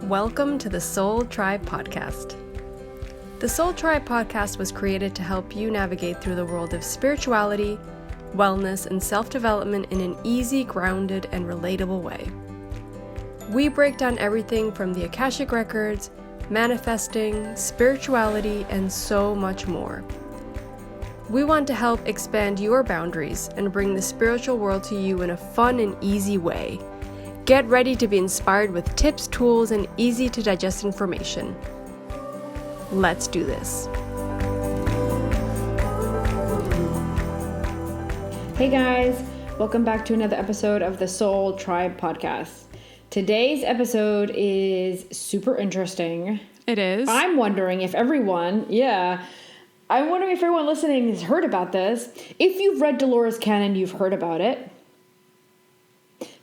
Welcome to the Soul Tribe Podcast. The Soul Tribe Podcast was created to help you navigate through the world of spirituality, wellness, and self-development in an easy, grounded, and relatable way. We break down everything from the AKASHIC records, manifesting, spirituality, and so much more. We want to help expand your boundaries and bring the spiritual world to you in a fun and easy way. Get ready to be inspired with tips, tools, and easy to digest information. Let's do this. Hey guys, welcome back to another episode of the Soul Tribe Podcast. Today's episode is super interesting. It is. I'm wondering if everyone listening has heard about this. If you've read Dolores Cannon, you've heard about it.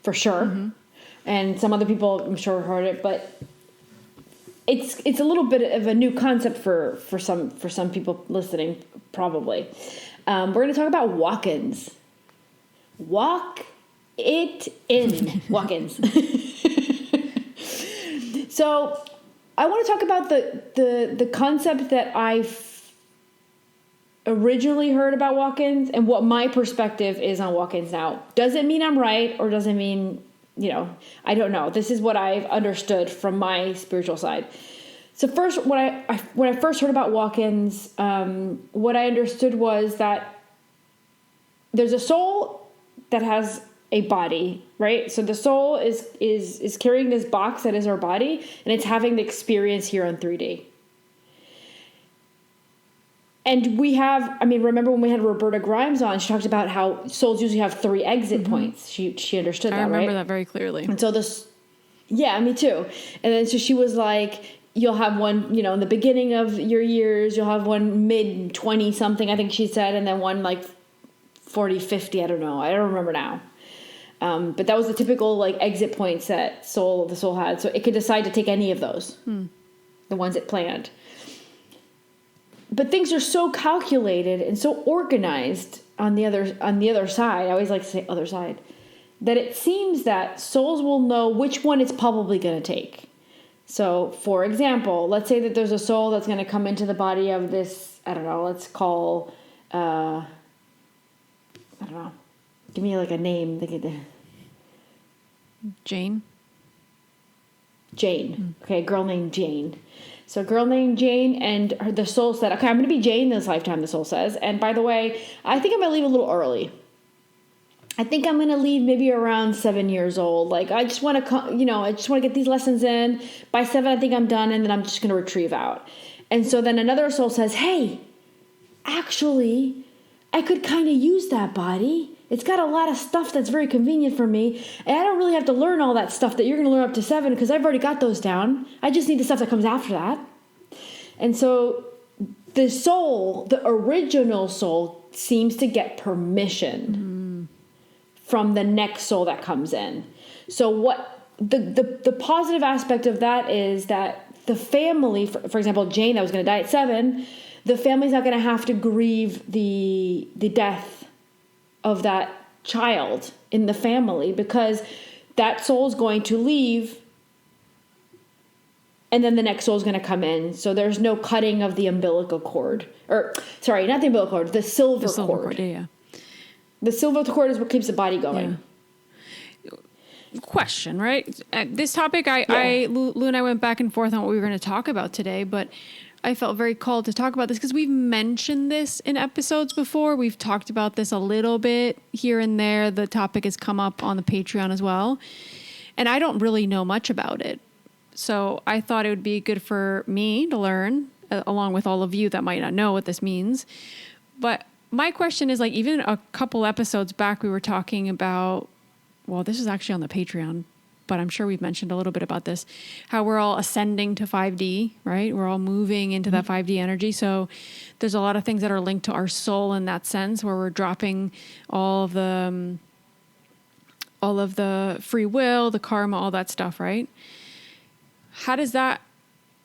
For sure. Mm-hmm. And some other people, I'm sure, heard it, but it's a little bit of a new concept for some people listening, probably. We're going to talk about walk-ins. Walk it in. Walk-ins. So I want to talk about the concept that I originally heard about walk-ins and what my perspective is on walk-ins now. Does it mean I'm right, or does it mean, I don't know. This is what I've understood from my spiritual side. So first, when I first heard about walk-ins, what I understood was that there's a soul that has a body, right? So the soul is carrying this box that is our body, and it's having the experience here on 3D. And we have, remember when we had Roberta Grimes on, she talked about how souls usually have 3 exit points. She understood that, right? I remember that very clearly. And so me too. And then so she was like, you'll have one, in the beginning of your years, you'll have one mid 20 something, I think she said, and then one like 40, 50, I don't know. I don't remember now. But that was the typical exit points that the soul had. So it could decide to take any of those, the ones it planned. But things are so calculated and so organized on the other side. I always like to say other side, that it seems that souls will know which one it's probably going to take. So, for example, let's say that there's a soul that's going to come into the body of this, I don't know, let's call, I don't know, give me a name. Jane. Okay, a girl named Jane. So a girl named Jane, and the soul said, okay, I'm going to be Jane this lifetime, the soul says. And by the way, I think I'm going to leave a little early. I think I'm going to leave maybe around 7 years old. I just want to, get these lessons in. By 7, I think I'm done, and then I'm just going to retrieve out. And so then another soul says, hey, actually, I could kind of use that body. It's got a lot of stuff that's very convenient for me. And I don't really have to learn all that stuff that you're going to learn up to 7 because I've already got those down. I just need the stuff that comes after that. And so the soul, the original soul, seems to get permission from the next soul that comes in. So what the positive aspect of that is that the family, for example, Jane that was going to die at 7, the family's not going to have to grieve the death of that child in the family, because that soul is going to leave and then the next soul is going to come in. So there's no cutting of the umbilical cord, or sorry, not the umbilical cord, the silver cord. Yeah. The silver cord is what keeps the body going. Yeah. Question, right? This topic, Lou and I went back and forth on what we were going to talk about today, but I felt very called to talk about this because we've mentioned this in episodes before. We've talked about this a little bit here and there. The topic has come up on the Patreon as well. And I don't really know much about it. So I thought it would be good for me to learn, along with all of you that might not know what this means. But my question is, even a couple episodes back, we were talking about, well, this is actually on the Patreon, but I'm sure we've mentioned a little bit about this, how we're all ascending to 5D, right? We're all moving into that 5D energy. So there's a lot of things that are linked to our soul in that sense, where we're dropping all of the free will, the karma, all that stuff, right? How does that,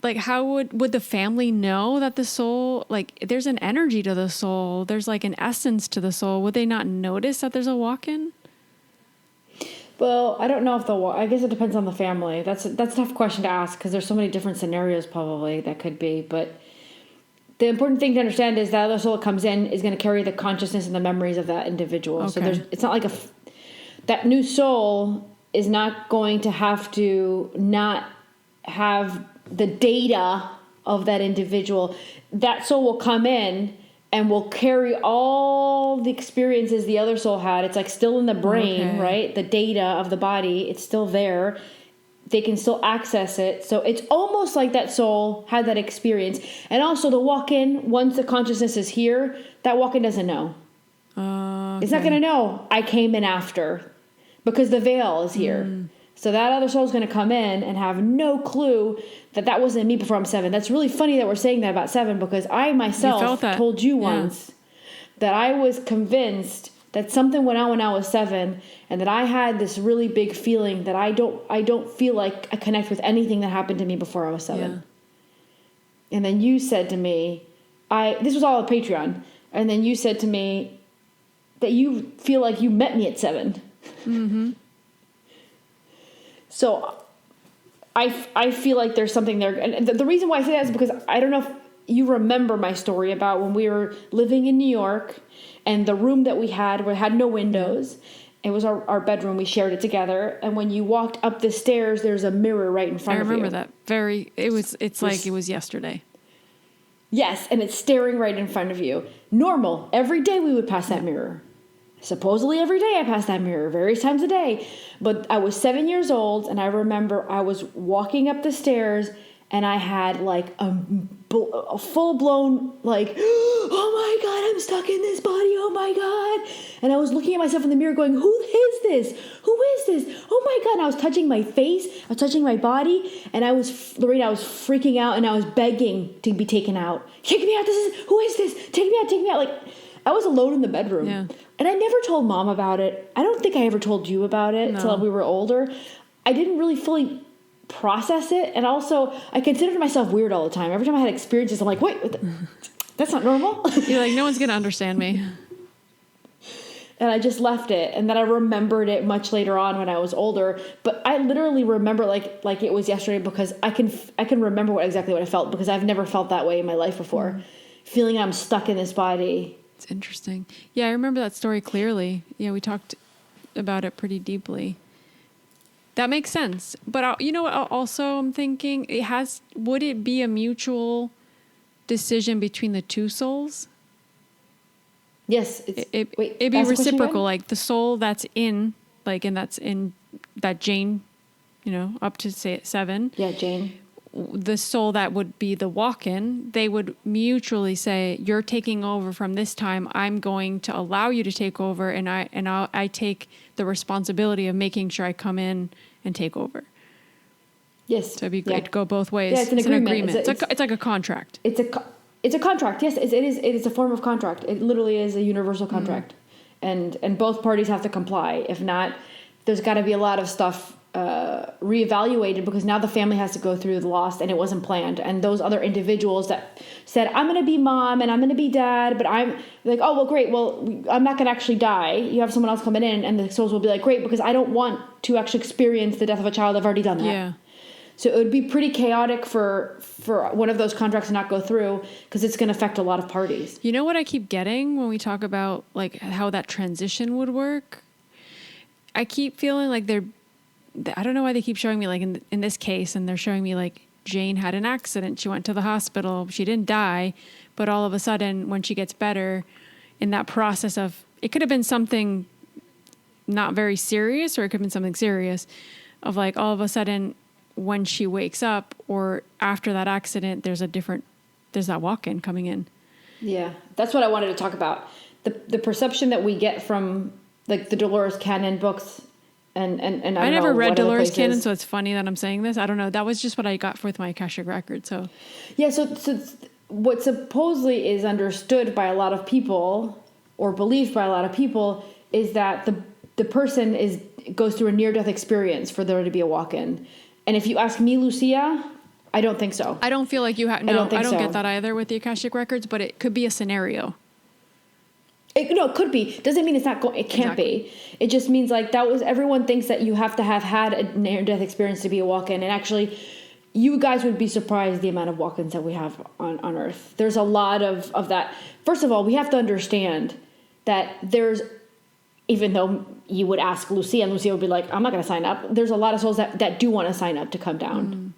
how would the family know that the soul, there's an energy to the soul, there's an essence to the soul. Would they not notice that there's a walk-in? Well, I don't know if I guess it depends on the family. That's a tough question to ask because there's so many different scenarios probably that could be. But the important thing to understand is that other soul that comes in is going to carry the consciousness and the memories of that individual. Okay. So it's not like that new soul is not going to have to not have the data of that individual. That soul will come in and will carry all the experiences the other soul had. It's like still in the brain, Okay. right? The data of the body, it's still there. They can still access it. So it's almost like that soul had that experience. And also the walk-in, once the consciousness is here, that walk-in doesn't know. Okay. It's not going to know I came in after because the veil is here. So that other soul is going to come in and have no clue that wasn't me before I'm 7. That's really funny that we're saying that about 7 because I myself told you once that I was convinced that something went on when I was 7 and that I had this really big feeling that I don't feel like I connect with anything that happened to me before I was 7. Yeah. And then you said to me, this was all on Patreon, and then you said to me that you feel like you met me at 7. Mm-hmm. So I feel like there's something there. And the reason why I say that is because I don't know if you remember my story about when we were living in New York and the room that we had no windows. It was our bedroom. We shared it together. And when you walked up the stairs, there's a mirror right in front of you. I remember that. It's like it was yesterday. Yes, and it's staring right in front of you. Normal. Every day we would pass that mirror. Supposedly every day I passed that mirror, various times a day. But I was 7 years old, and I remember I was walking up the stairs, and I had like a full-blown like, oh my God, I'm stuck in this body, oh my God. And I was looking at myself in the mirror going, who is this? Who is this? Oh my God. And I was touching my face, I was touching my body, and Lorena, I was freaking out, and I was begging to be taken out. Take me out, who is this? Take me out. Like, I was alone in the bedroom. Yeah. And I never told Mom about it. I don't think I ever told you about it until we were older. I didn't really fully process it. And also, I considered myself weird all the time. Every time I had experiences, I'm like, wait, that's not normal. You're like, no one's going to understand me. And I just left it. And then I remembered it much later on when I was older. But I literally remember like it was yesterday because I can remember exactly what I felt because I've never felt that way in my life before. Feeling I'm stuck in this body. It's interesting. Yeah, I remember that story clearly. Yeah, we talked about it pretty deeply. That makes sense. But you know what? Also, I'm thinking would it be a mutual decision between the two souls? Yes. It'd be reciprocal. Like the soul that's in that Jane, up to say 7. Yeah, Jane. The soul that would be the walk-in, they would mutually say, you're taking over from this time. I'm going to allow you to take over. And I take the responsibility of making sure I come in and take over. Yes. So it'd be great to go both ways. Yeah, it's an agreement. It's like a contract. It's a contract. Yes, it is a form of contract. It literally is a universal contract. And both parties have to comply. If not, there's got to be a lot of stuff reevaluated because now the family has to go through the loss and it wasn't planned. And those other individuals that said, I'm going to be mom and I'm going to be dad, but I'm like, oh, well, great. Well, I'm not going to actually die. You have someone else coming in and the souls will be like, great, because I don't want to actually experience the death of a child. I've already done that. Yeah. So it would be pretty chaotic for one of those contracts to not go through because it's going to affect a lot of parties. You know what I keep getting when we talk about like how that transition would work? I keep feeling like I don't know why they keep showing me like in this case, and they're showing me like Jane had an accident. She went to the hospital. She didn't die, but all of a sudden when she gets better in that process of, it could have been something not very serious or it could have been something serious of like all of a sudden when she wakes up or after that accident, there's that walk-in coming in. Yeah. That's what I wanted to talk about. The perception that we get from like the Dolores Cannon books. And I never read Dolores Cannon, so it's funny that I'm saying this. I don't know. That was just what I got with my AKASHIC record. So, yeah. So what supposedly is understood by a lot of people, or believed by a lot of people, is that the person goes through a near-death experience for there to be a walk-in. And if you ask me, Lucia, I don't think so. I don't feel like you have. No, I don't so. get that either with the AKASHIC records. But it could be a scenario. it could be. Doesn't mean it's not going. It can't be. It just means like everyone thinks that you have to have had a near-death experience to be a walk-in, and actually, you guys would be surprised the amount of walk-ins that we have on Earth. There's a lot of that. First of all, we have to understand that even though you would ask Lucia, and Lucia would be like, I'm not going to sign up. There's a lot of souls that do want to sign up to come down.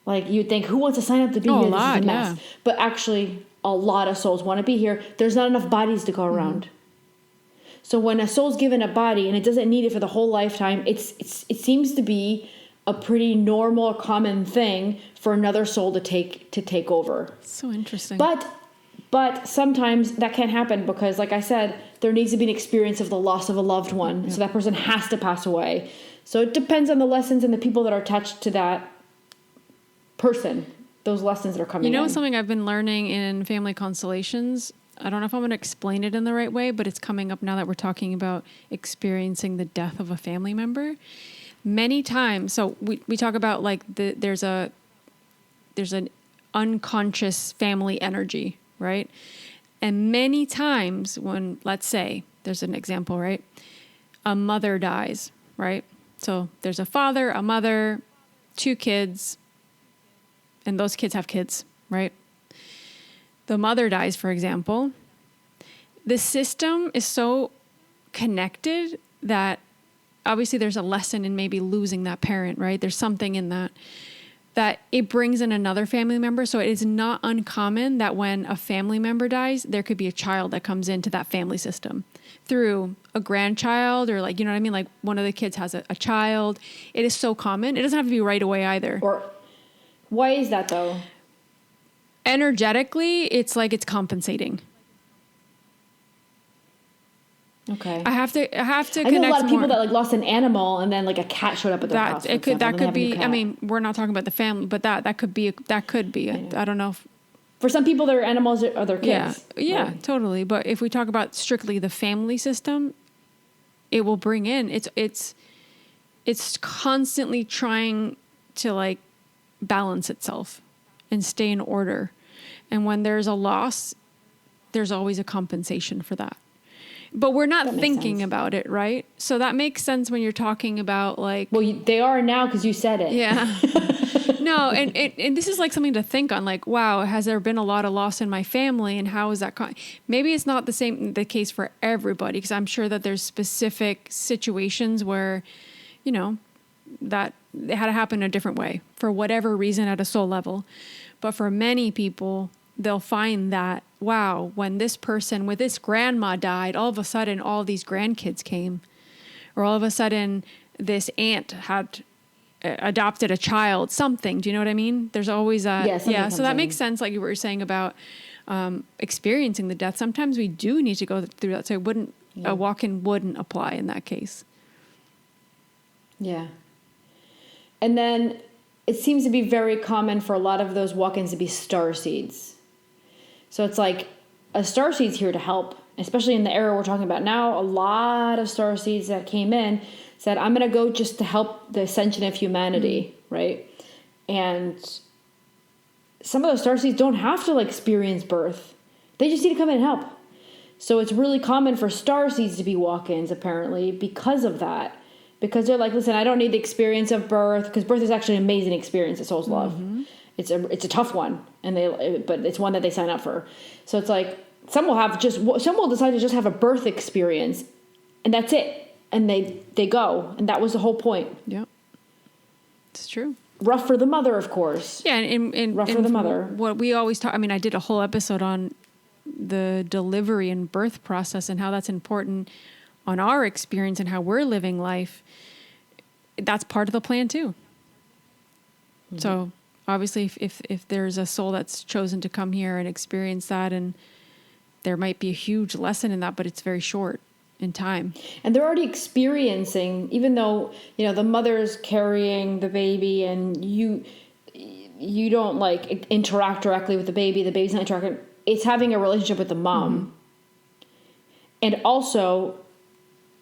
Like, you'd think, who wants to sign up to be here? This is a mess. Yeah. But actually, a lot of souls want to be here. There's not enough bodies to go around. So when a soul's given a body and it doesn't need it for the whole lifetime, it seems to be a pretty normal, common thing for another soul to take over. So interesting. But sometimes that can't happen because, like I said, there needs to be an experience of the loss of a loved one. So that person has to pass away. So it depends on the lessons and the people that are attached to that person, those lessons that are coming in. Something I've been learning in family constellations, I don't know if I'm going to explain it in the right way, but it's coming up now that we're talking about experiencing the death of a family member. Many times, so we talk about like there's an unconscious family energy, right? And many times when, let's say, there's an example, right? A mother dies, right? So there's a father, a mother, 2 kids, and those kids have kids, right? The mother dies, for example. The system is so connected that obviously there's a lesson in maybe losing that parent, right? There's something in that it brings in another family member. So it is not uncommon that when a family member dies, there could be a child that comes into that family system through a grandchild or like, you know what I mean? Like one of the kids has a child. It is so common. It doesn't have to be right away either. Or why is that though? Energetically, it's like it's compensating. Okay. I have to connect. I know a lot of people that like lost an animal and then like a cat showed up at their house. That could be. I mean, we're not talking about the family, but that could be. I don't know. For some people, their animals are their kids. Yeah, right? Totally. But if we talk about strictly the family system, it will bring in. It's constantly trying to like balance itself and stay in order. And when there's a loss, there's always a compensation for that. But we're not thinking about it, right? So that makes sense when you're talking about like... Well, they are now because you said it. Yeah. No, and this is like something to think on. Like, wow, has there been a lot of loss in my family? And how is that... Maybe it's not the case for everybody, because I'm sure that there's specific situations where, that it had to happen a different way for whatever reason at a soul level. But for many people, they'll find that, wow, when this person with this grandma died, all of a sudden all these grandkids came. Or all of a sudden this aunt had adopted a child, something. Do you know what I mean? There's always a... Yeah, so that makes sense, like you were saying about experiencing the death. Sometimes we do need to go through that. So a walk-in wouldn't apply in that case. Yeah. And then it seems to be very common for a lot of those walk-ins to be starseeds. So it's like a starseed's here to help, especially in the era we're talking about now. A lot of starseeds that came in said, I'm going to go just to help the ascension of humanity, right? And some of those starseeds don't have to like experience birth. They just need to come in and help. So it's really common for starseeds to be walk-ins, apparently, because of that. Because they're like, listen, I don't need the experience of birth, because birth is actually an amazing experience that souls love. Mm-hmm. It's a tough one, but it's one that they sign up for. So it's like some will decide to just have a birth experience, and that's it, and they go, and that was the whole point. Yeah, it's true. Rough for the mother, of course. Yeah, and rough for the mother. What we always talk. I mean, I did a whole episode on the delivery and birth process and how that's important on our experience and how we're living life. That's part of the plan too. Mm-hmm. So obviously if there's a soul that's chosen to come here and experience that, and there might be a huge lesson in that, but it's very short in time. And they're already experiencing, even though, the mother's carrying the baby and you don't like interact directly with the baby's not interacting. It's having a relationship with the mom. Mm-hmm. And also,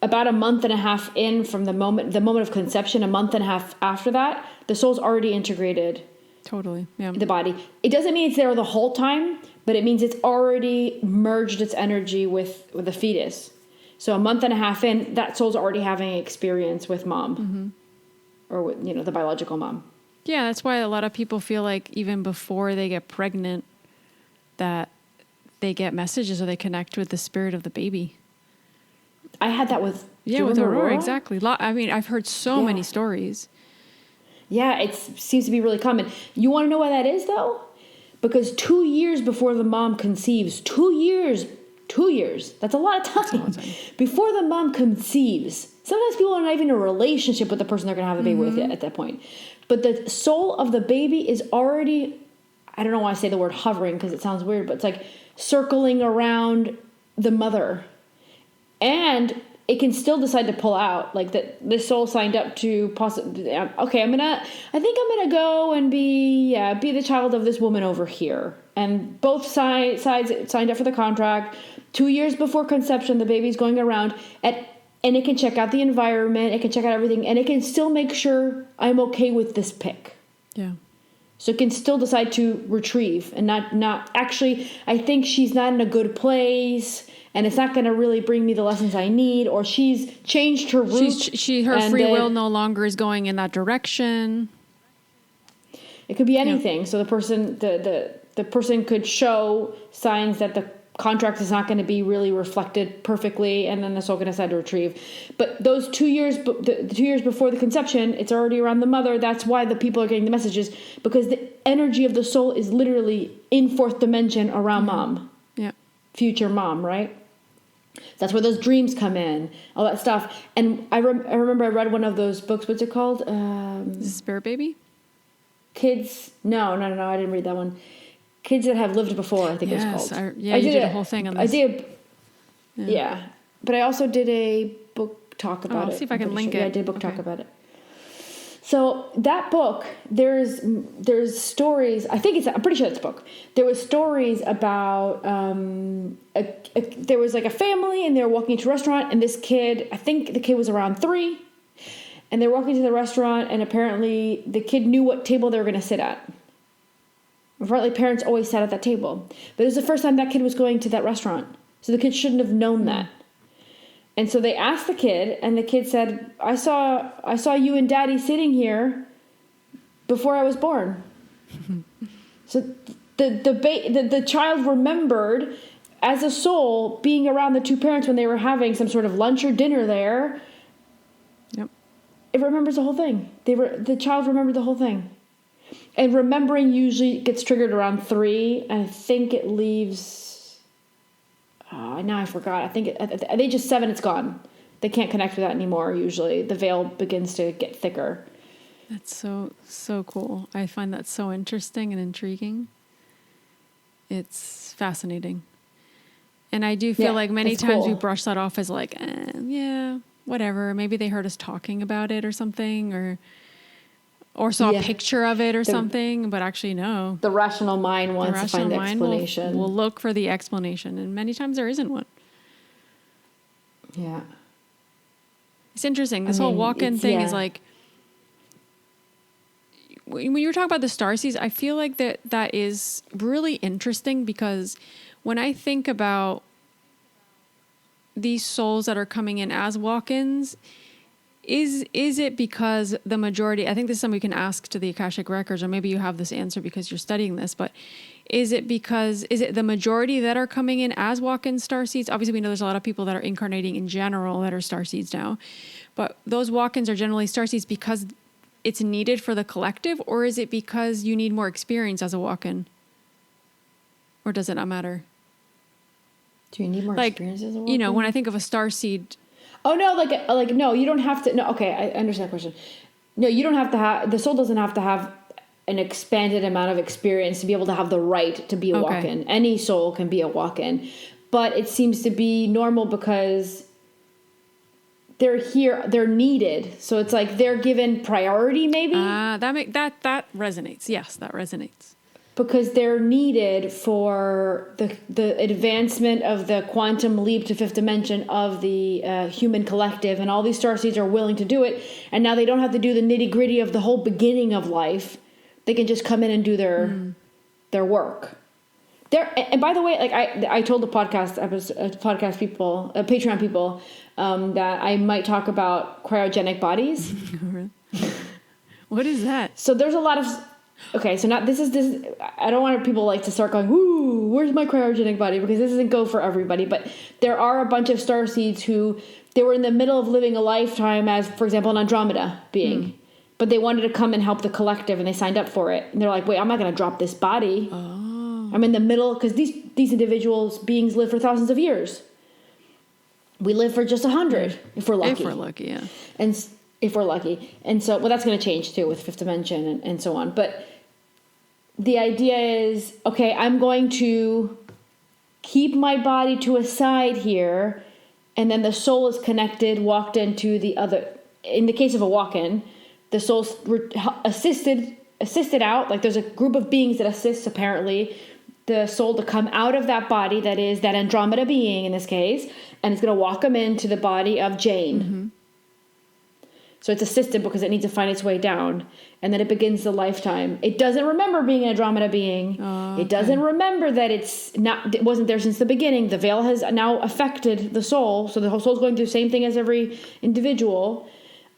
about a month and a half in from the moment of conception, a month and a half after that, the soul's already integrated. Totally. Yeah. The body. It doesn't mean it's there the whole time, but it means it's already merged its energy with the fetus. So a month and a half in, that soul's already having experience with mom, or with, the biological mom. Yeah, that's why a lot of people feel like even before they get pregnant, that they get messages or they connect with the spirit of the baby. I had that with with Aurora, exactly. I mean, I've heard so many stories. Yeah, it seems to be really common. You want to know why that is, though? Because 2 years before the mom conceives, 2 years, that's a lot of time. Before the mom conceives, sometimes people are not even in a relationship with the person they're going to have the baby with at that point. But the soul of the baby is already, I don't know why I say the word hovering because it sounds weird, but it's like circling around the mother. And it can still decide to pull out, like that this soul signed up to possibly, okay, I think I'm gonna go and be the child of this woman over here. And both sides signed up for the contract. 2 years before conception, the baby's going around and it can check out the environment, it can check out everything, and it can still make sure I'm okay with this pick. Yeah. So it can still decide to retrieve and not actually, I think she's not in a good place and it's not going to really bring me the lessons I need, or she's changed her route. Her free will no longer is going in that direction. It could be anything. Yeah. So the person, the person could show signs that the contract is not going to be really reflected perfectly, and then the soul can decide to retrieve. But those 2 years, the 2 years before the conception, it's already around the mother. That's why the people are getting the messages, because the energy of the soul is literally in fourth dimension around mom. Yeah. Future mom, right? That's where those dreams come in, all that stuff. And I remember I read one of those books. What's it called? Spirit Baby? Kids. No, I didn't read that one. Kids That Have Lived Before, I think it was called. You did a whole thing on this. I did. Yeah. But I also did a book talk about it. I'll see if I can link it. Yeah, I did a book talk about it. So that book, there's stories. I'm pretty sure it's a book. There was stories about there was like a family, and they were walking to a restaurant, and this kid, I think the kid was around 3, and they're walking to the restaurant, and apparently the kid knew what table they were going to sit at. Apparently parents always sat at that table, but it was the first time that kid was going to that restaurant, so the kid shouldn't have known that. And so they asked the kid, and the kid said, I saw you and Daddy sitting here before I was born. So the child remembered as a soul being around the two parents when they were having some sort of lunch or dinner there. Yep. It remembers the whole thing. The child remembered the whole thing. And remembering usually gets triggered around 3, and I think it leaves... now I forgot. I think at age of 7, it's gone. They can't connect with that anymore, usually. The veil begins to get thicker. That's so cool. I find that so interesting and intriguing. It's fascinating. And I do feel like many times we brush that off as like, whatever. Maybe they heard us talking about it or something, or saw a picture of it or something, but actually no. The rational mind wants to find the explanation. Will look for the explanation, and many times there isn't one. Yeah. It's interesting. This whole walk-in thing is like, when you were talking about the starseeds, I feel like that is really interesting, because when I think about these souls that are coming in as walk-ins, is it because the majority, I think this is something we can ask to the Akashic Records, or maybe you have this answer because you're studying this, but is it the majority that are coming in as walk-in starseeds? Obviously, we know there's a lot of people that are incarnating in general that are starseeds now, but those walk-ins are generally starseeds because it's needed for the collective, or is it because you need more experience as a walk-in? Or does it not matter? Do you need more experience as a walk-in? When I think of a starseed... Oh, no, like no, you don't have to. No, okay, I understand the question. No, you don't have to have, the soul doesn't have to have an expanded amount of experience to be able to have the right to be a walk-in. Any soul can be a walk-in. But it seems to be normal because they're here, they're needed. So it's like they're given priority, maybe? That resonates. Yes, that resonates. Because they're needed for the advancement of the quantum leap to fifth dimension of the human collective, and all these starseeds are willing to do it, and now they don't have to do the nitty-gritty of the whole beginning of life. They can just come in and do their work. there, and by the way, like I told the podcast people, Patreon people, that I might talk about cryogenic bodies. What is that? So there's a lot of, okay, so not, this. I don't want people like to start going, "Ooh, where's my cryogenic body?" Because this doesn't go for everybody. But there are a bunch of starseeds who they were in the middle of living a lifetime as, for example, an Andromeda being, but they wanted to come and help the collective, and they signed up for it. And they're like, "Wait, I'm not going to drop this body. I'm in the middle," because these individuals beings live for thousands of years. We live for just 100 if we're lucky. If we're lucky, yeah. And if we're lucky. And so, well, that's going to change too with fifth dimension and so on. But the idea is, okay, I'm going to keep my body to a side here. And then the soul is connected, walked into the other. In the case of a walk-in, the soul's assisted out. Like there's a group of beings that assists apparently the soul to come out of that body, that is that Andromeda being in this case, and it's going to walk them into the body of Jane. So it's assisted because it needs to find its way down. And then it begins the lifetime. It doesn't remember being an Andromeda being. It doesn't remember that it wasn't there since the beginning. The veil has now affected the soul. So the whole soul's going through the same thing as every individual.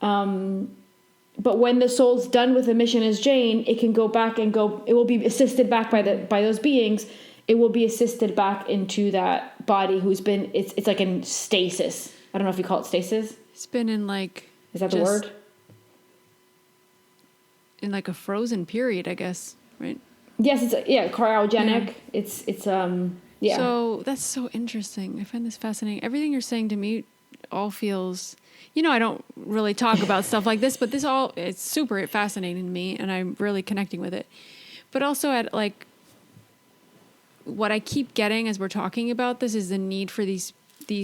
But when the soul's done with the mission as Jane, it can go back and go. It will be assisted back by those beings. It will be assisted back into that body who's been. It's like in stasis. I don't know if you call it stasis. It's been in like. Is that the word? In like a frozen period, I guess, right? Yes, it's cryogenic. Yeah. Yeah. So that's so interesting. I find this fascinating. Everything you're saying to me all feels, I don't really talk about stuff like this, but it's super fascinating to me, and I'm really connecting with it. But also at like, what I keep getting as we're talking about this is the need for these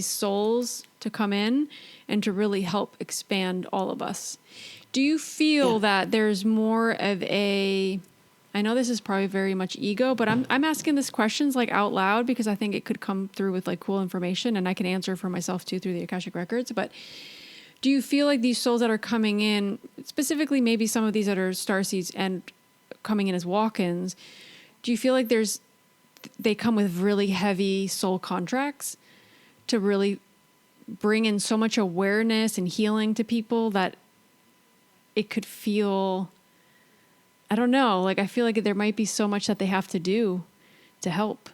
souls to come in and to really help expand all of us. Do you feel that there's more of I know this is probably very much ego, but I'm asking these questions like out loud because I think it could come through with like cool information, and I can answer for myself too through the Akashic Records. But do you feel like these souls that are coming in, specifically maybe some of these that are starseeds and coming in as walk-ins, do you feel like they come with really heavy soul contracts to really bring in so much awareness and healing to people that it could feel, I don't know, like I feel like there might be so much that they have to do to help?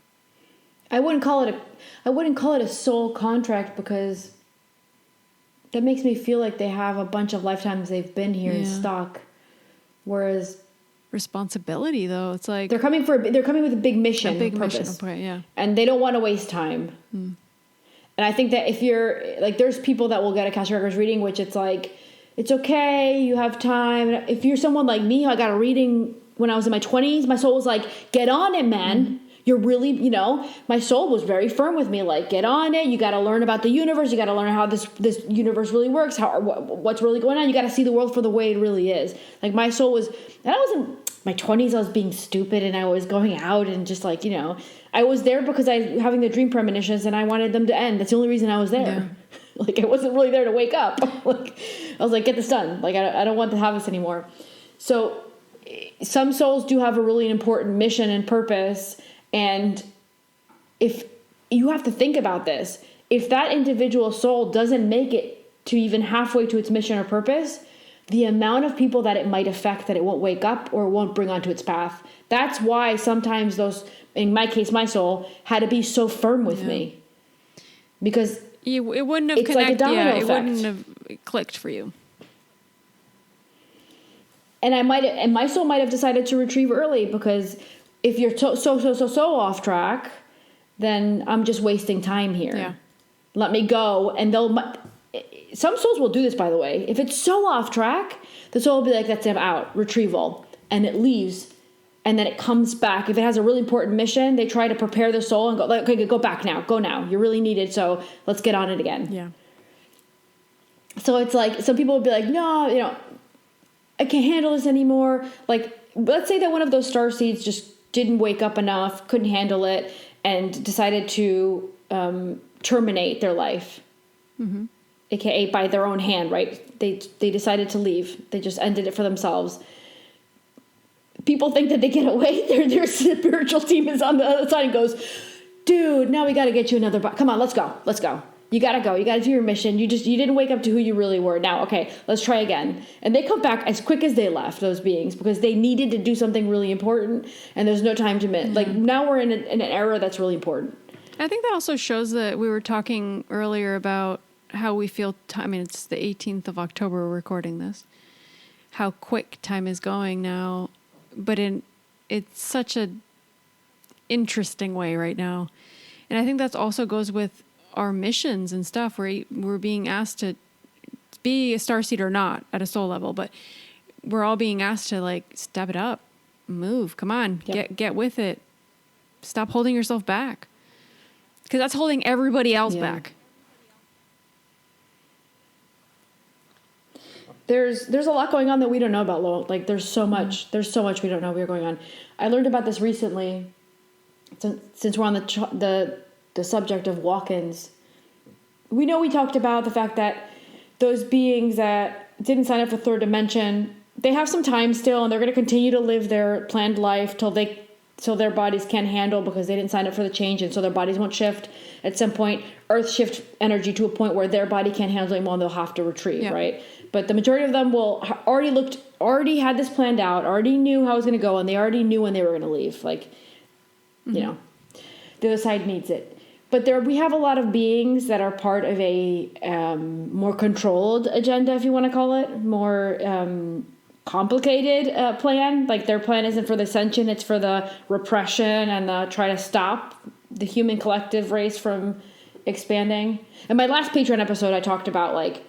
I wouldn't call it a soul contract, because that makes me feel like they have a bunch of lifetimes they've been here and stuck. Whereas responsibility, though, it's like they're coming with a big mission, purpose. And they don't want to waste time. And I think that if you're like, there's people that will get a Akashic Records reading, which it's like, it's okay, you have time. If you're someone like me, I got a reading when I was in my 20s. My soul was like, get on it, man. You're really, my soul was very firm with me. Like, get on it. You got to learn about the universe. You got to learn how this universe really works. What's really going on. You got to see the world for the way it really is. Like, my soul was, and I was in my 20s. I was being stupid, and I was going out and just like, I was there because I was having the dream premonitions and I wanted them to end. That's the only reason I was there. Yeah. Like, I wasn't really there to wake up. Like, I was like, get this done. Like, I don't want to have this anymore. So some souls do have a really important mission and purpose. And if you have to think about this, if that individual soul doesn't make it to even halfway to its mission or purpose, the amount of people that it might affect that it won't wake up or won't bring onto its path. That's why sometimes those, in my case, my soul had to be so firm with me, because it wouldn't have connected. Like a domino effect. It wouldn't have clicked for you. And my soul might have decided to retrieve early, because if you're so off track, then I'm just wasting time here. Yeah. Let me go. And some souls will do this, by the way. If it's so off track, the soul will be like, that's it, I'm out, retrieval. And it leaves. And then it comes back. If it has a really important mission, they try to prepare the soul and go, like, okay, go back now. Go now. You're really needed. So let's get on it again. Yeah. So it's like, some people will be like, no, I can't handle this anymore. Like, let's say that one of those starseeds just didn't wake up enough, couldn't handle it, and decided to terminate their life. Mm-hmm. AKA by their own hand, right? They decided to leave. They just ended it for themselves. people think that they get away. Their spiritual team is on the other side and goes, dude, now we got to get you another body. Come on, let's go. You got to go. You got to do your mission. You didn't wake up to who you really were. Now, okay, let's try again. And they come back as quick as they left, those beings, because they needed to do something really important, and there's no time to miss. Like, now we're in an era that's really important. I think that also shows that we were talking earlier about how we feel. I mean, it's the 18th of October we're recording this. How quick time is going now, but it's such a interesting way right now. And I think that also goes with our missions and stuff, where we're being asked to be a starseed or not at a soul level, but we're all being asked to like step it up, move, come on, get with it. Stop holding yourself back. Because that's holding everybody else back. There's a lot going on that we don't know about, Lo. Like, there's so much we don't know we're going on. I learned about this recently, since we're on the subject of walk-ins. We talked about the fact that those beings that didn't sign up for third dimension, they have some time still, and they're going to continue to live their planned life till their bodies can't handle, because they didn't sign up for the change, and so their bodies won't shift. At some point, Earth shift energy to a point where their body can't handle it anymore, and they'll have to retrieve, right? But the majority of them will already had this planned out, already knew how it was going to go, and they already knew when they were going to leave. Like, the other side needs it. But we have a lot of beings that are part of a more controlled agenda, if you want to call it, more complicated plan. Like, their plan isn't for the ascension, it's for the repression and the try to stop the human collective race from expanding. In my last Patreon episode, I talked about like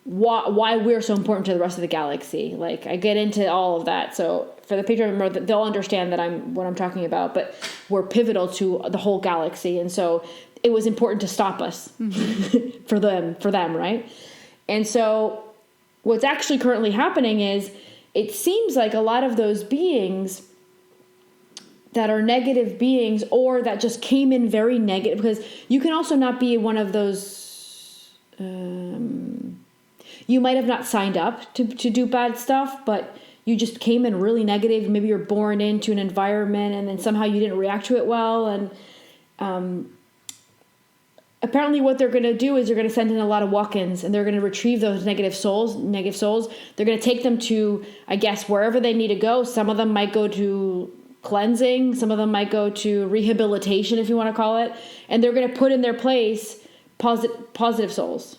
why we're so important to the rest of the galaxy. Like, I get into all of that. So for the Patreon member, they'll understand that what I'm talking about, but we're pivotal to the whole galaxy. And so it was important to stop us for them. Right. And so what's actually currently happening is, it seems like a lot of those beings that are negative beings, or that just came in very negative, because you can also not be one of those, you might have not signed up to do bad stuff, but you just came in really negative. Maybe you're born into an environment and then somehow you didn't react to it well. And apparently what they're going to do is they're going to send in a lot of walk-ins, and they're going to retrieve those negative souls. They're going to take them to, I guess, wherever they need to go. Some of them might go to cleansing. Some of them might go to rehabilitation, if you want to call it. And they're going to put in their place positive souls.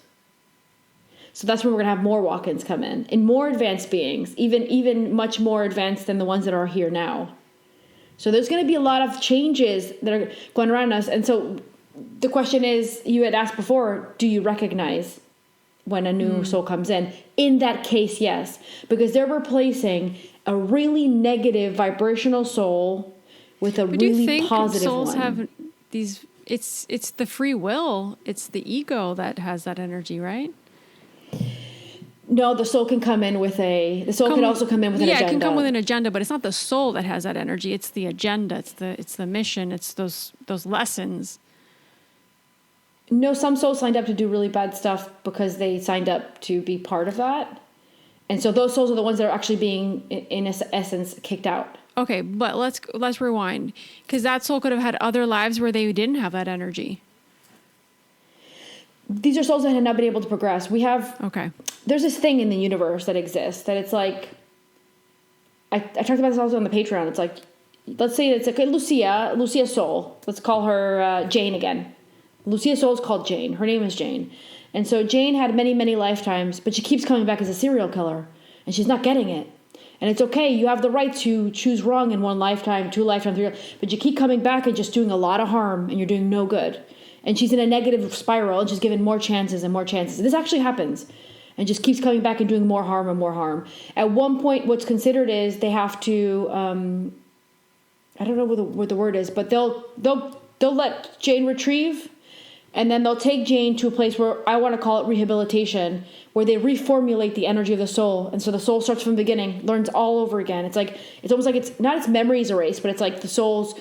So that's where we're going to have more walk-ins come in, and more advanced beings, even much more advanced than the ones that are here now. So there's going to be a lot of changes that are going around us. And so the question is, you had asked before, do you recognize when a new soul comes in? In that case, yes, because they're replacing a really negative vibrational soul with a really positive one. Souls have these? It's the free will. It's the ego that has that energy, right? No, the soul can come in with can also come in with an agenda. Yeah, it can come with an agenda, but it's not the soul that has that energy. It's the agenda. It's the mission. It's those lessons. No, some souls signed up to do really bad stuff because they signed up to be part of that. And so those souls are the ones that are actually being, in essence, kicked out. Okay, but let's rewind. Because that soul could have had other lives where they didn't have that energy. These are souls that had not been able to progress. There's this thing in the universe that exists that it's like, I talked about this also on the Patreon. It's like, let's say it's like Lucia's soul. Let's call her Jane again. Lucia's soul is called Jane. Her name is Jane. And so Jane had many, many lifetimes, but she keeps coming back as a serial killer, and she's not getting it. And it's okay. You have the right to choose wrong in one lifetime, 2 lifetimes, 3, but you keep coming back and just doing a lot of harm, and you're doing no good. And she's in a negative spiral, and she's given more chances and more chances. This actually happens, and just keeps coming back and doing more harm and more harm. At one point, what's considered is they have to, I don't know what the word is, but they'll let Jane retrieve. And then they'll take Jane to a place where I want to call it rehabilitation, where they reformulate the energy of the soul. And so the soul starts from the beginning, learns all over again. It's almost like it's not its memories erased, but it's like the soul's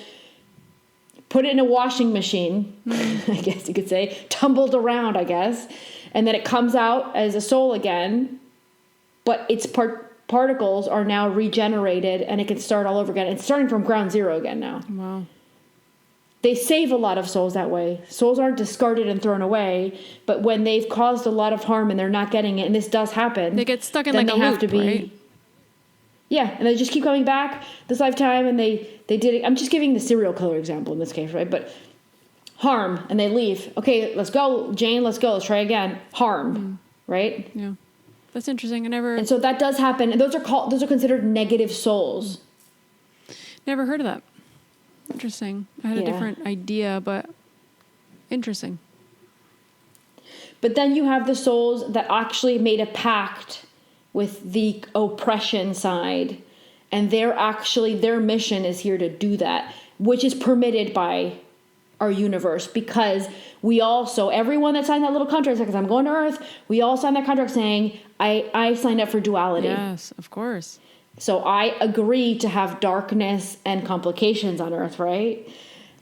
put it in a washing machine, I guess you could say, tumbled around, I guess. And then it comes out as a soul again, but it's part particles are now regenerated and it can start all over again. It's starting from ground zero again now. Wow. They save a lot of souls that way. Souls aren't discarded and thrown away, but when they've caused a lot of harm and they're not getting it, and this does happen, They get stuck in then like they a have loop, to be, right? yeah, and they just keep coming back this lifetime, and they did it. I'm just giving the serial killer example in this case, right? But harm, and they leave. Okay, let's go, Jane. Let's go. Let's try again. Harm, right? Yeah, that's interesting. And so that does happen, and those are considered negative souls. Never heard of that. Interesting. I had a Yeah. different idea, but interesting. But then you have the souls that actually made a pact with the oppression side, and their mission is here to do that, which is permitted by our universe, because we also, everyone that signed that little contract, because I'm going to Earth, we all signed that contract saying, I signed up for duality. Yes, of course. So I agree to have darkness and complications on Earth, right?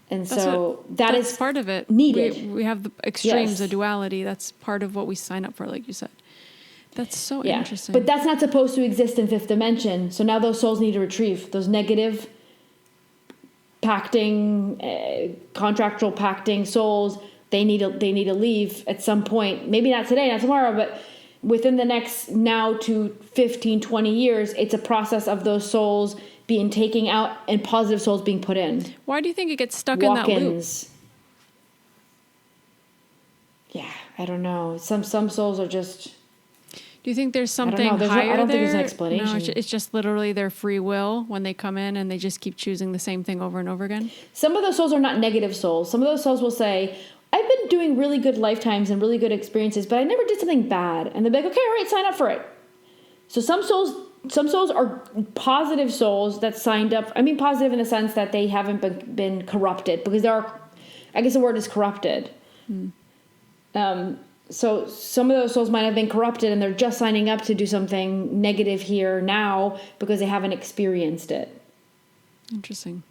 And that's part of it. Needed. We have the extremes, Yes. the duality. That's part of what we sign up for, like you said. That's so interesting. But that's not supposed to exist in fifth dimension. So now those souls need to retrieve those negative pacting, contractual pacting souls. They need to leave at some point. Maybe not today, not tomorrow, but within the next now to 15, 20 years, it's a process of those souls being taken out and positive souls being put in. Why do you think it gets stuck in that loop? Walk-ins. Yeah, I don't know. Some souls are just... Do you think there's something I higher don't think there? there's an explanation. No, it's just literally their free will when they come in and they just keep choosing the same thing over and over again? Some of those souls are not negative souls. Some of those souls will say, I've been doing really good lifetimes and really good experiences, but I never did something bad. And they'll be like, okay, all right, sign up for it. So some souls are positive souls that signed up. I mean, positive in the sense that they haven't been corrupted, because I guess the word is corrupted. So some of those souls might have been corrupted and they're just signing up to do something negative here now because they haven't experienced it. Interesting.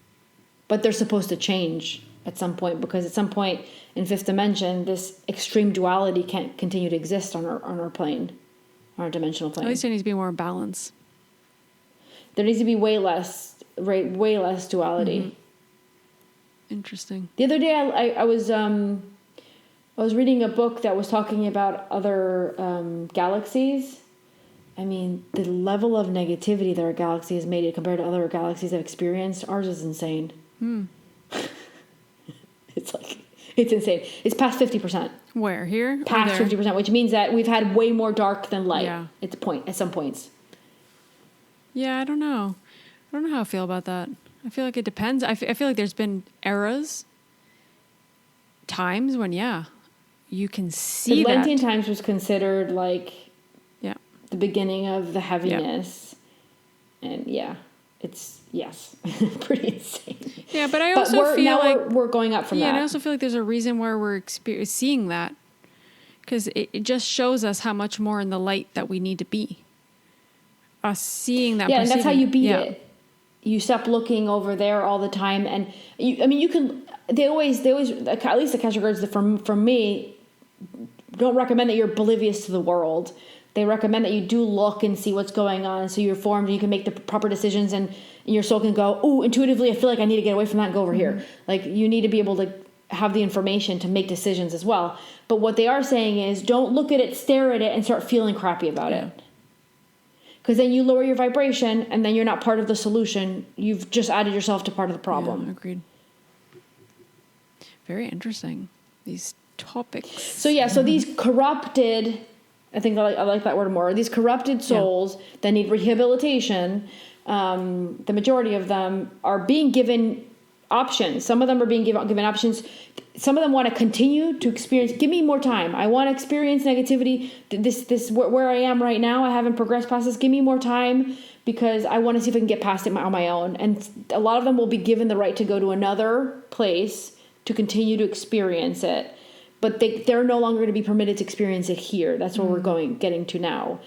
But they're supposed to change at some point, because at some point in fifth dimension, this extreme duality can't continue to exist on our plane, on our dimensional plane. At least there needs to be more balance. There needs to be way less duality. Interesting. The other day, I was reading a book that was talking about other galaxies. I mean, the level of negativity that our galaxy has made it compared to other galaxies I've experienced, ours is insane. It's insane. It's past 50%. Where? Here? Past 50%, which means that we've had way more dark than light at some points. Yeah, I don't know. I don't know how I feel about that. I feel like it depends. I feel like there's been times when, you can see that. Atlantean times was considered like Yeah. the beginning of the heaviness. And it's, pretty insane. Yeah, but I also feel like we're going up from that. Yeah, and I also feel like there's a reason why we're seeing that, because it just shows us how much more in the light that we need to be. Us seeing that. Yeah, and that's how you beat it. You stop looking over there all the time, and you can. They always at least the Akashic records from me don't recommend that you're oblivious to the world. They recommend that you do look and see what's going on, so you're formed and you can make the proper decisions, and your soul can go, ooh, intuitively, I feel like I need to get away from that and go over here. Like, you need to be able to have the information to make decisions as well. But what they are saying is, don't look at it, stare at it, and start feeling crappy about it. Because then you lower your vibration, and then you're not part of the solution. You've just added yourself to part of the problem. Yeah, agreed. Very interesting, these topics. So these corrupted, I think I like that word more, these corrupted souls that need rehabilitation, the majority of them are being given options. Some of them are being given options. Some of them want to continue to experience, give me more time. I want to experience negativity. This where I am right now, I haven't progressed past this. Give me more time, because I want to see if I can get past it on my own. And a lot of them will be given the right to go to another place to continue to experience it. But they're no longer going to be permitted to experience it here. That's where we're getting to now.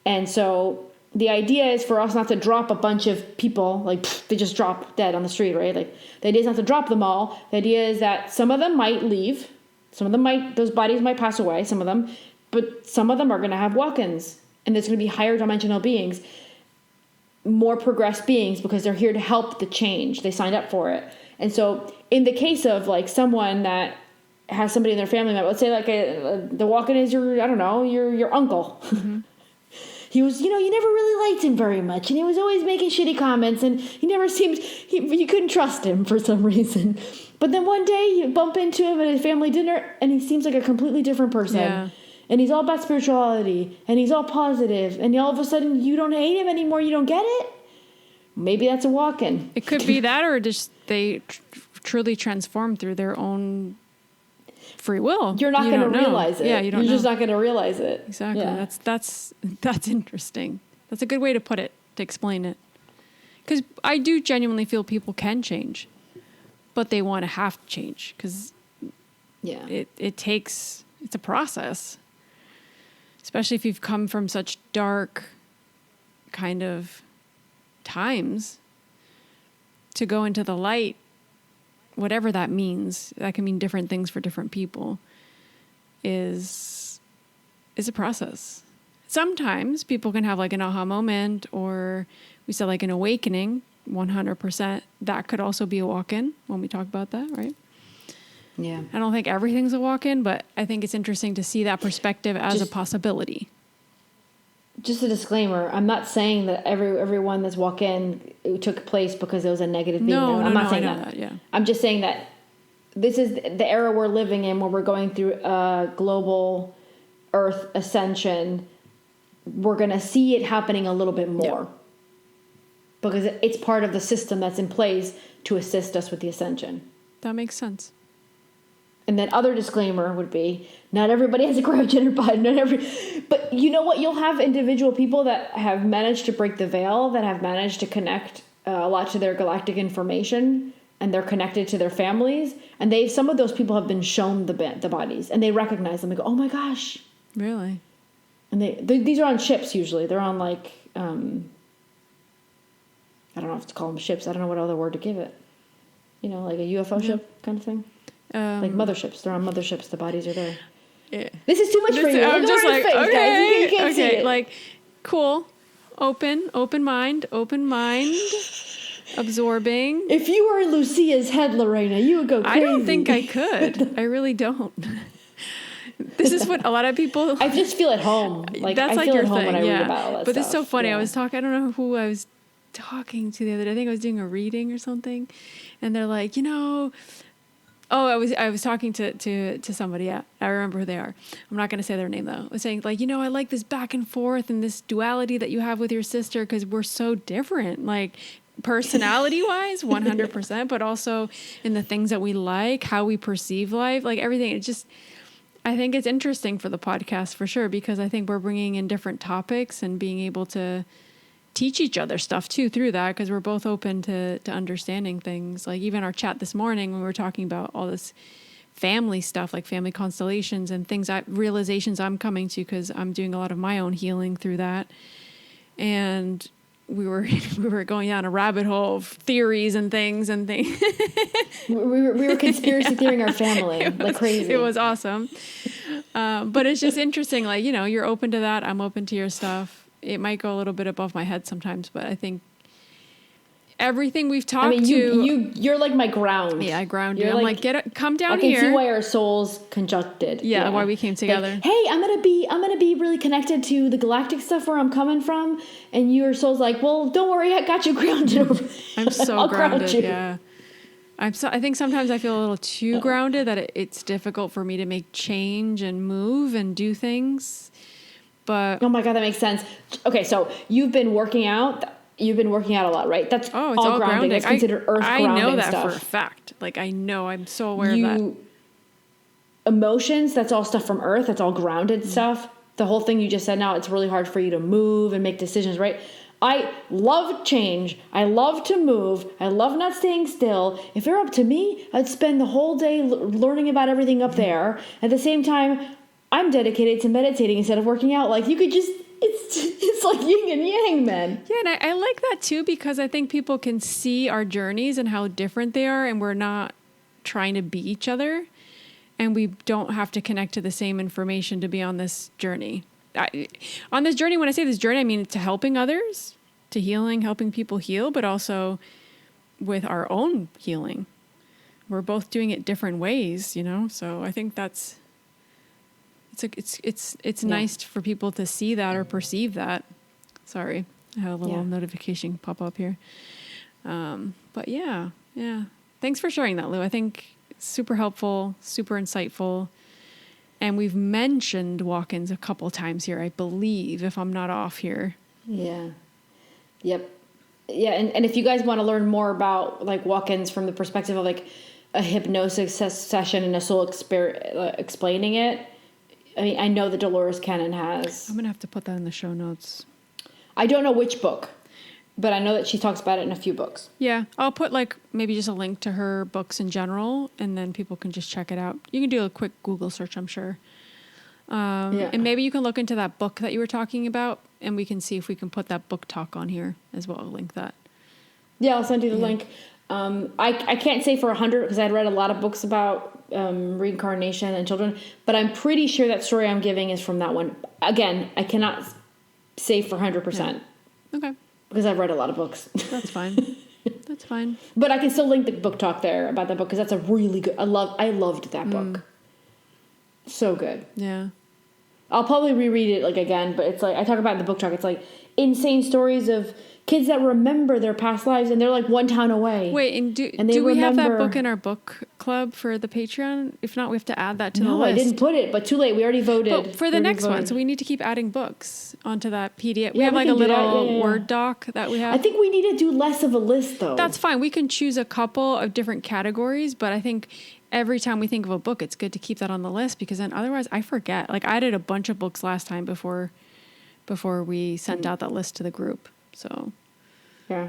And so the idea is for us not to drop a bunch of people, like they just drop dead on the street, right? Like, the idea is not to drop them all. The idea is that some of them might leave. Some of them those bodies might pass away, some of them. But some of them are going to have walk-ins. And there's going to be higher dimensional beings. more progressed beings because they're here to help the change. They signed up for it. And so in the case of like someone that has somebody in their family member, let's say like the walk-in is your, I don't know, your uncle. Mm-hmm. He was, you never really liked him very much, and he was always making shitty comments, and he never seemed, you couldn't trust him for some reason. But then one day you bump into him at a family dinner, and he seems like a completely different person. Yeah. And he's all about spirituality, and he's all positive, and all of a sudden you don't hate him anymore, you don't get it? Maybe that's a walk-in. It could be that, or just they truly transform through their own free will. You're not going to realize it. Yeah, you don't know. You're just not going to realize it. Exactly. Yeah. That's interesting. That's a good way to put it, to explain it. Because I do genuinely feel people can change, but they want to have to change because it's a process. Especially if you've come from such dark kind of times, to go into the light, whatever that means, that can mean different things for different people, is a process. Sometimes people can have like an aha moment, or we said like an awakening, 100%. That could also be a walk-in when we talk about that, right? Yeah. I don't think everything's a walk-in, but I think it's interesting to see that perspective as a possibility. Just a disclaimer, I'm not saying that everyone that's walk-in took place because it was a negative being. No, I'm not saying that. Yeah. I'm just saying that this is the era we're living in, where we're going through a global Earth ascension. We're going to see it happening a little bit more because it's part of the system that's in place to assist us with the ascension. That makes sense. And then other disclaimer would be, not everybody has a cryogenic body. But you know what? You'll have individual people that have managed to break the veil, that have managed to connect a lot to their galactic information, and they're connected to their families. And some of those people have been shown the bodies, and they recognize them. They go, oh my gosh. Really? And these are on ships usually. They're on like, I don't know if to call them ships. I don't know what other word to give it. Like a UFO ship kind of thing. Like motherships. They're on motherships. The bodies are there. Yeah. This is too much for you. I'm just like, face, okay, guys. You can't see it. like, cool. Open mind, absorbing. If you were in Lucia's head, Lorena, you would go crazy. I don't think I could. I really don't. This is what a lot of people... I just feel at home. Like, that's I like feel your at home thing, when I read about all that But stuff. it's so funny. Yeah. I don't know who I was talking to the other day. I think I was doing a reading or something. And they're like, I was talking to somebody. Yeah, I remember who they are. I'm not going to say their name though. I was saying like, I like this back and forth and this duality that you have with your sister because we're so different, like personality wise, 100%, but also in the things that we like, how we perceive life, like everything. I think it's interesting for the podcast for sure, because I think we're bringing in different topics and being able to teach each other stuff too through that, because we're both open to understanding things. Like even our chat this morning when we were talking about all this family stuff, like family constellations and things, realizations I'm coming to because I'm doing a lot of my own healing through that. And we were going down a rabbit hole of theories and things. we were conspiracy theorying our family like crazy. It was awesome. But it's just interesting. Like, you're open to that. I'm open to your stuff. It might go a little bit above my head sometimes, but I think everything we've talked you're like my ground. Yeah, I ground you. I'm like come down here. I can here. see why our souls conjuncted. Yeah, why we came together. Like, hey, I'm gonna be really connected to the galactic stuff where I'm coming from, and your soul's like, well, don't worry, I got you grounded over. I'm so I'll grounded. Ground you. Yeah, I think sometimes I feel a little too grounded, that it's difficult for me to make change and move and do things. But oh my God, that makes sense. Okay, so you've been working out a lot, right? That's it's all grounding. That's considered earth grounding stuff. I know that for a fact. Like I'm so aware of that. Emotions, that's all stuff from earth. That's all grounded stuff. The whole thing you just said now, it's really hard for you to move and make decisions, right? I love change. I love to move. I love not staying still. If it were up to me, I'd spend the whole day learning about everything up there. At the same time, I'm dedicated to meditating instead of working out. Like you could just, it's like yin and yang, man. Yeah, and I like that too, because I think people can see our journeys and how different they are, and we're not trying to be each other, and we don't have to connect to the same information to be on this journey. On this journey, when I say this journey, I mean to helping others, to healing, helping people heal, but also with our own healing. We're both doing it different ways, So I think it's nice for people to see that or perceive that. Sorry, I had a little notification pop up here. But yeah. Thanks for sharing that, Lou. I think it's super helpful, super insightful. And we've mentioned walk-ins a couple times here, I believe, if I'm not off here. Yeah. Yep. Yeah. And if you guys want to learn more about like walk-ins from the perspective of like a hypnosis session and a soul explaining it, I mean, I know that Dolores Cannon has. I'm going to have to put that in the show notes. I don't know which book, but I know that she talks about it in a few books. Yeah. I'll put like maybe just a link to her books in general, and then people can just check it out. You can do a quick Google search, I'm sure. And maybe you can look into that book that you were talking about, and we can see if we can put that book talk on here as well. I'll link that. Yeah, I'll send you the link. I can't say for 100 because I'd read a lot of books about reincarnation and children, but I'm pretty sure that story I'm giving is from that one. Again, I cannot say for 100%. Yeah. Okay. Because I've read a lot of books. That's fine. That's fine. But I can still link the book talk there about that book because that's a really good. I loved that book. So good. Yeah. I'll probably reread it like again, but it's like I talk about in the book talk. It's like insane stories of kids that remember their past lives and they're like one town away. Wait, and do we have that book in our book club for the Patreon? If not, we have to add that to the list. No, I didn't put it, but too late. We already voted. But for the next one, so we need to keep adding books onto that PDF. We have like a little Word doc that we have. I think we need to do less of a list, though. That's fine. We can choose a couple of different categories, but I think every time we think of a book, it's good to keep that on the list because then otherwise I forget. Like I did a bunch of books last time before we sent out that list to the group. So yeah.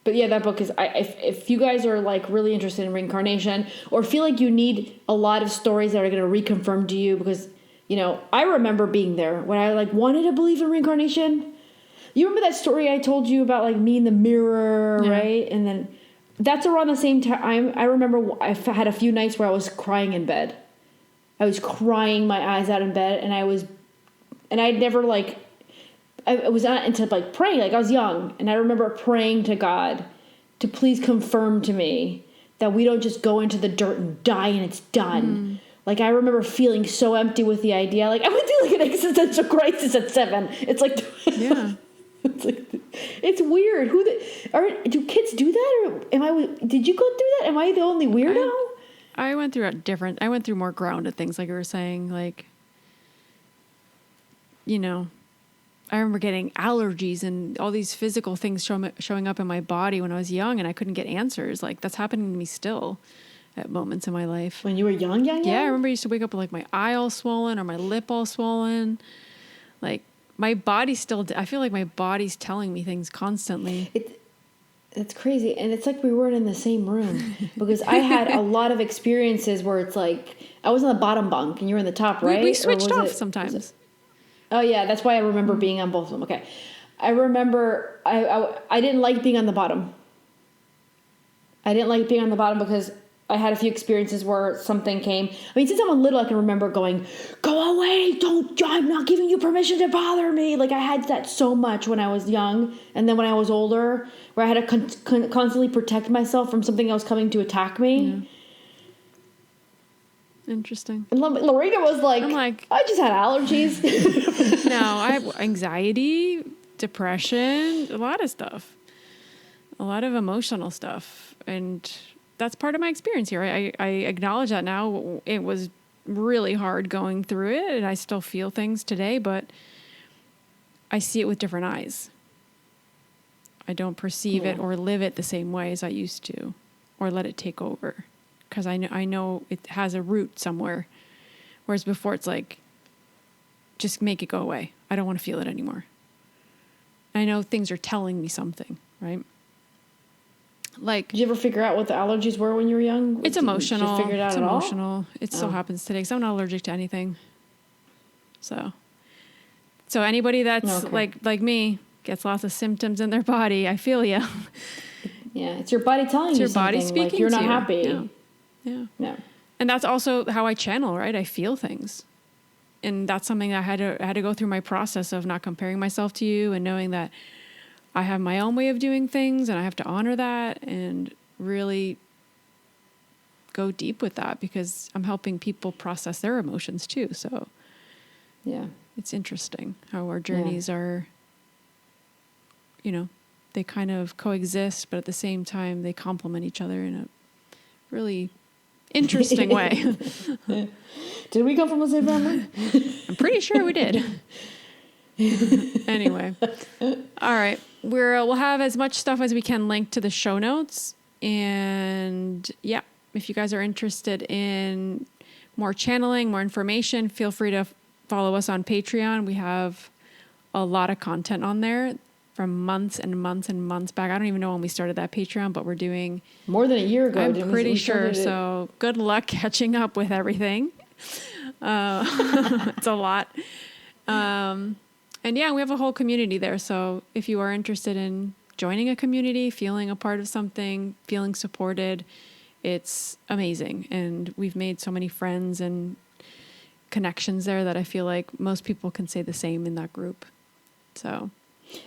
But yeah, that book is. If you guys are like really interested in reincarnation or feel like you need a lot of stories that are going to reconfirm to you, because I remember being there when I like wanted to believe in reincarnation. You remember that story I told you about like me in the mirror, right? And then that's around the same time. I remember I had a few nights where I was crying in bed. I was crying my eyes out in bed, and I'd never like. I was not into like praying. Like I was young, and I remember praying to God to please confirm to me that we don't just go into the dirt and die and it's done. Like I remember feeling so empty with the idea. Like I went through like an existential crisis at 7. It's like it's like it's weird. Do kids do that, or did you go through that? Am I the only weirdo? I went through more grounded things, like you were saying, like I remember getting allergies and all these physical things showing up in my body when I was young, and I couldn't get answers. Like that's happening to me still at moments in my life. When you were young? Yeah, I remember I used to wake up with like my eye all swollen or my lip all swollen. Like my body I feel like my body's telling me things constantly. It's crazy. And it's like we weren't in the same room because I had a lot of experiences where it's like I was on the bottom bunk and you were in the top, right? We switched off sometimes. Oh yeah, that's why I remember being on both of them. Okay. I remember I didn't like being on the bottom. I didn't like being on the bottom because I had a few experiences where something came. I mean, since I'm little, I can remember going, "Go away! I'm not giving you permission to bother me." Like I had that so much when I was young, and then when I was older, where I had to constantly protect myself from something else coming to attack me. Yeah. Interesting. And Lorena was like, I just had allergies. No, I have anxiety, depression, a lot of stuff, a lot of emotional stuff. And that's part of my experience here. I acknowledge that now. It was really hard going through it, and I still feel things today, but I see it with different eyes. I don't perceive it or live it the same way as I used to, or let it take over. Because I know it has a root somewhere. Whereas before it's like, just make it go away. I don't want to feel it anymore. I know things are telling me something, right? Like, did you ever figure out what the allergies were when you were young? It's emotional. Did you figure it out it's at emotional. All? It still happens today because I'm not allergic to anything. So anybody that's like me gets lots of symptoms in their body, I feel you. Yeah, it's your body telling you something. It's your body speaking like you're not happy. Yeah. And that's also how I channel, right? I feel things. And that's something that I had to go through my process of not comparing myself to you and knowing that I have my own way of doing things and I have to honor that and really go deep with that because I'm helping people process their emotions too. So yeah, it's interesting how our journeys are, you know, they kind of coexist, but at the same time they complement each other in a really interesting way. Did we come from the same family? I'm pretty sure we did. Anyway. All right. We'll have as much stuff as we can linked to the show notes. And yeah, if you guys are interested in more channeling, more information, feel free to follow us on Patreon. We have a lot of content on there from months and months and months back. I don't even know when we started that Patreon, but we're doing more than a year ago. I'm pretty sure. So good luck catching up with everything. It's a lot. And yeah, we have a whole community there. So if you are interested in joining a community, feeling a part of something, feeling supported, it's amazing. And we've made so many friends and connections there that I feel like most people can say the same in that group. So.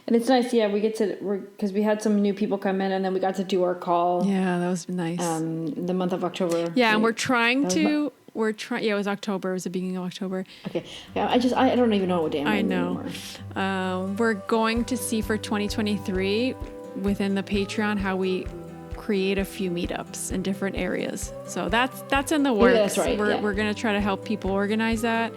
And it's nice, yeah, because we had some new people come in and then we got to do our call. Yeah, that was nice. The month of October. Yeah, and it was October. It was the beginning of October. Okay. Yeah, I don't even know what day I know. We're going to see for 2023 within the Patreon how we create a few meetups in different areas. So that's in the works. Yeah, that's right. We're going to try to help people organize that.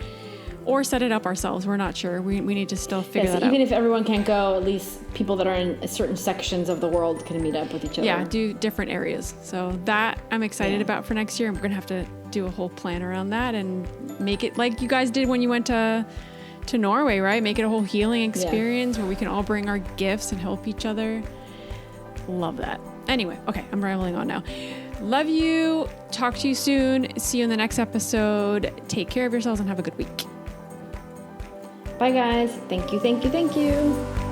Or set it up ourselves. We're not sure. We need to still figure that out. Even if everyone can't go, at least people that are in certain sections of the world can meet up with each other. Yeah, do different areas. So that I'm excited about for next year. And we're going to have to do a whole plan around that and make it like you guys did when you went to Norway, right? Make it a whole healing experience where we can all bring our gifts and help each other. Love that. Anyway, okay, I'm rambling on now. Love you. Talk to you soon. See you in the next episode. Take care of yourselves and have a good week. Bye, guys. Thank you.